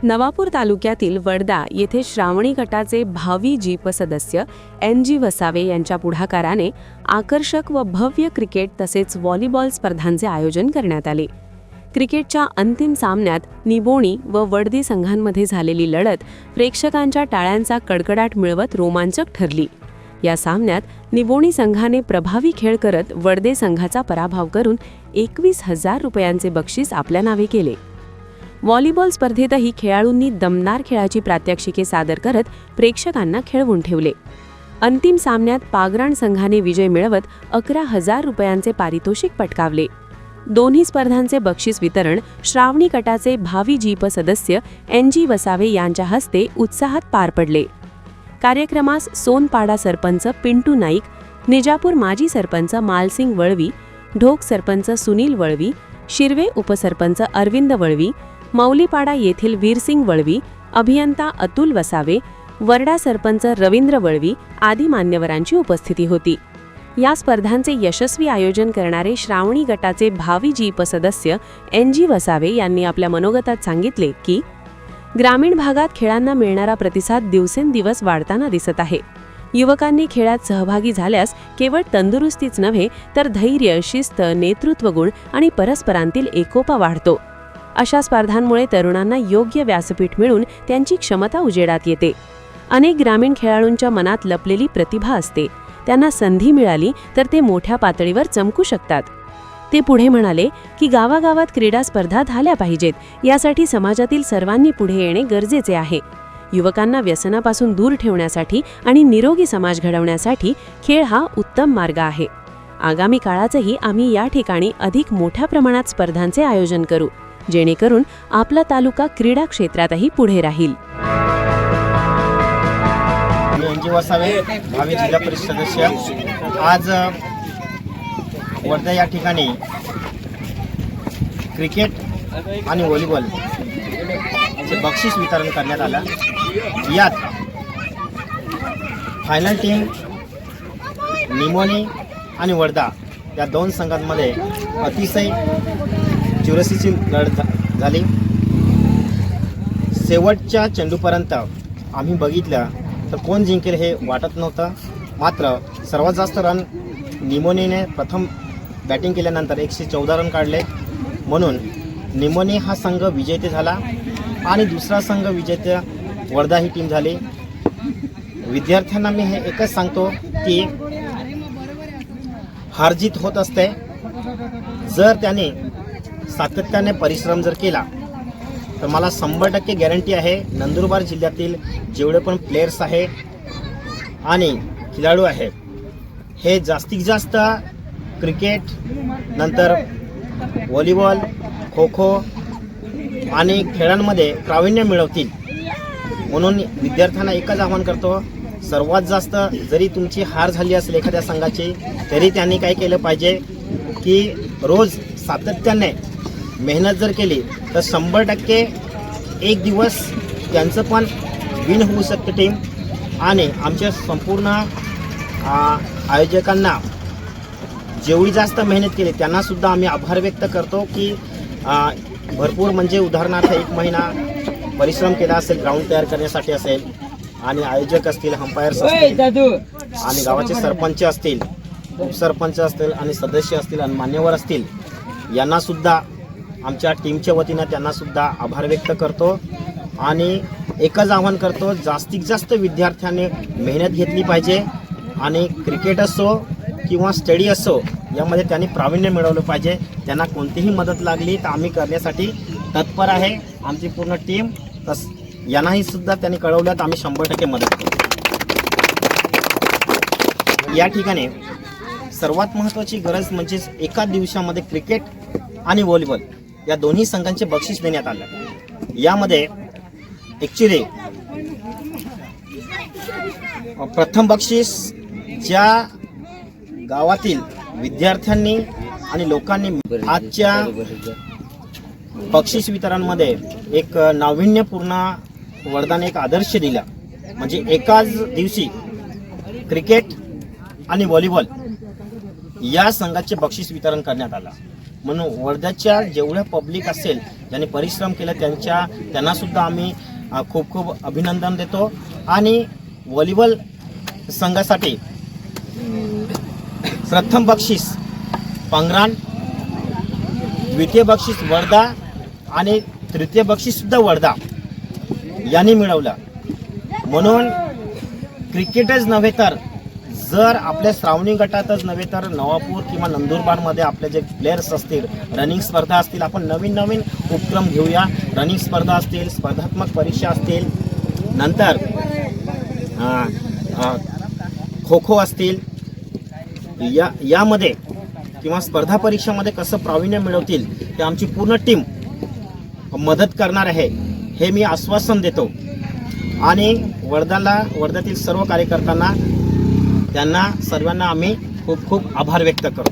नवापूर तालुक्यातील वडदा येथे श्रावणी गटाचे भावी जीप सदस्य NG वसावे यांच्या पुढाकाराने आकर्षक व भव्य क्रिकेट तसेच व्हॉलीबॉल स्पर्धांचे आयोजन करण्यात आले। क्रिकेटच्या अंतिम सामन्यात निबोणी व वडदी संघांमध्ये झालेली लढत प्रेक्षकांच्या टाळ्यांचा कडकडाट मिळवत रोमांचक ठरली। या सामन्यात निबोणी संघाने प्रभावी खेळ करत वडदे संघाचा पराभव करून 21,000 रुपयांचे बक्षीस आपल्या नावे केले। व्हॉलीबॉल स्पर्धेतही खेळाडूंनी दमदार खेळाची प्रात्यक्षिके सादर करत प्रेक्षकांना खेळवून ठेवले। अंतिम सामन्यात पागराण संघाने विजय मिळवत 11,000 रुपयांचे पारितोषिक पटकावले। दोन्ही स्पर्धांचे बक्षीस वितरण श्रावणी गटाचे भावी जीप सदस्य NG वसावे यांच्या हस्ते उत्साहात पार पडले। कार्यक्रमास सोनपाडा सरपंच पिंटू नाईक, निजापूर माजी सरपंच मालसिंग वळवी, ढोक सरपंच सुनील वळवी, शिरवे उपसरपंच अरविंद वळवी, मौलीपाडा येथील वीरसिंग वळवी, अभियंता अतुल वसावे, वरडा सरपंच रवींद्र वळवी आदी मान्यवरांची उपस्थिती होती। या स्पर्धांचे यशस्वी आयोजन करणारे श्रावणी गटाचे भावी जीप सदस्य NG वसावे यांनी आपल्या मनोगतात सांगितले की ग्रामीण भागात खेळांना मिळणारा प्रतिसाद दिवसेंदिवस वाढताना दिसत आहे। युवकांनी खेळात सहभागी झाल्यास केवळ तंदुरुस्तीच नव्हे तर धैर्य, शिस्त, नेतृत्वगुण आणि परस्परांतील एकोपा वाढतो। अशा स्पर्धांमुळे तरुणांना योग्य व्यासपीठ मिळून त्यांची क्षमता उजेडात येते। अनेक ग्रामीण खेळाडूंच्या मनात लपलेली प्रतिभा असते, त्यांना संधी मिळाली तर ते मोठ्या पातळीवर चमकू शकतात। ते पुढे म्हणाले की गावागावात क्रीडा स्पर्धा झाल्या पाहिजेत, यासाठी समाजातील सर्वांनी पुढे येणे गरजेचे आहे। युवकांना व्यसनापासून दूर ठेवण्यासाठी आणि निरोगी समाज घडवण्यासाठी खेळ हा उत्तम मार्ग आहे। आगामी काळातही आम्ही या ठिकाणी अधिक मोठ्या प्रमाणात स्पर्धांचे आयोजन करू, जेणेकरून आपला तालुका क्रीडा क्षेत्रातही पुढे राहील। NG वसावे भावी जिल्हा परिषद सदस्य आज वर्धा या ठिकाणी क्रिकेट आणि व्हॉलीबॉल चे बक्षीस वितरण करण्यात आलं। यात फायनल टीम निमोनी आणि वर्धा या दोन संघांमध्ये अतिशय चुरशीची लढत झाली। शेवटच्या चेंडूपर्यंत आम्ही बघितलं तर कोण जिंकेल हे वाटत नव्हतं। मात्र सर्वात जास्त रन निमोनीने प्रथम बॅटिंग केल्यानंतर 114 रन काढले, म्हणून निमोनी हा संघ विजेते झाला आणि दुसरा संघ विजेता वर्धा ही टीम झाली। विद्यार्थ्यांना मी हे एकच सांगतो की हारजीत होत असते, जर त्याने सातत्याने परिश्रम जर केला तर मला 100% गॅरंटी आहे नंदुरबार जिल्ह्यातील जेवढे पण प्लेयर्स आहे आणि खेळाडू आहे हे जास्तीत जास्त क्रिकेट नंतर व्हॉलीबॉल, खो खो आणि खेळांमध्ये प्रावीण्य मिळवतील। म्हणून विद्यार्थ्यांना एकच आवाहन करतो, सर्वात जास्त जरी तुमची हार झाली असेल एखाद्या संघाची तरी त्यांनी काय केलं पाहिजे की रोज सातत्याने मेहनत जर केली तर 100% एक दिवस त्यांचं पण विन होऊ शकते टीम। आणि आमच्या संपूर्ण आयोजकांना जेवढी जास्त मेहनत केली त्यांनासुद्धा आम्ही आभार व्यक्त करतो की भरपूर म्हणजे उदाहरणार्थ 1 महिना परिश्रम केला असेल, ग्राउंड तयार करण्यासाठी असेल आणि आयोजक असतील, अंपायर्स असतील आणि गावाचे सरपंच असतील, उपसरपंच असतील आणि सदस्य असतील आणि मान्यवर असतील, यांनासुद्धा आमच्या टीमच्या वतीनं त्यांनासुद्धा आभार व्यक्त करतो। आणि एकच आवाहन करतो, जास्तीत जास्त विद्यार्थ्यांनी मेहनत घेतली पाहिजे आणि क्रिकेट असो किंवा स्टडी असो यामध्ये त्यांनी प्रावीण्य मिळवलं पाहिजे। त्यांना कोणतीही मदत लागली तर आम्ही करण्यासाठी तत्पर आहे, आमची पूर्ण टीम। यांनाही सुद्धा त्यांनी कळवल्यात आम्ही 100% मदत करू। या ठिकाणी सर्वात महत्त्वाची गरज म्हणजे एका दिवसामध्ये क्रिकेट आणि व्हॉलीबॉल या दोन्ही संघांचे बक्षीस देण्यात आलं। यामध्ये ॲक्च्युली प्रथम बक्षीस ज्या गावातील विद्यार्थ्यांनी आणि लोकांनी आजच्या बक्षीस वितरणमध्ये एक नाविन्यपूर्ण वर्धाने एक आदर्श दिला, म्हणजे एकाच दिवशी क्रिकेट आणि व्हॉलीबॉल या संघाचे बक्षीस वितरण करण्यात आलं। म्हणून वर्ध्याच्या जेवढ्या पब्लिक असेल ज्यांनी परिश्रम केले त्यांनासुद्धा आम्ही खूप खूप अभिनंदन देतो. आणि व्हॉलीबॉल संघासाठी प्रथम बक्षीस पांगरान, द्वितीय बक्षीस वर्धा आणि तृतीय बक्षीससुद्धा वर्धा यांनी मिळवलं. म्हणून क्रिकेटच नव्हे तर जर आपल्या श्रावणी गटातच नव्हे तर नवापूर किंवा नंदुरबारमध्ये आपले जे प्लेयर्स असतील, रनिंग स्पर्धा असतील, आपण नवीन नवीन उपक्रम घेऊया. रनिंग स्पर्धा असतील, स्पर्धात्मक परीक्षा असतील, नंतर खो खो असतील, यामध्ये किंवा स्पर्धा परीक्षामध्ये कसं प्रावीण्य मिळवतील ते आमची पूर्ण टीम मदत करणार आहे, हे मी आश्वासन देतो. आणि वर्ध्यातील सर्व कार्यकर्त्यांना त्यांना सर्वांना आम्ही खूप खूप आभार व्यक्त करतो.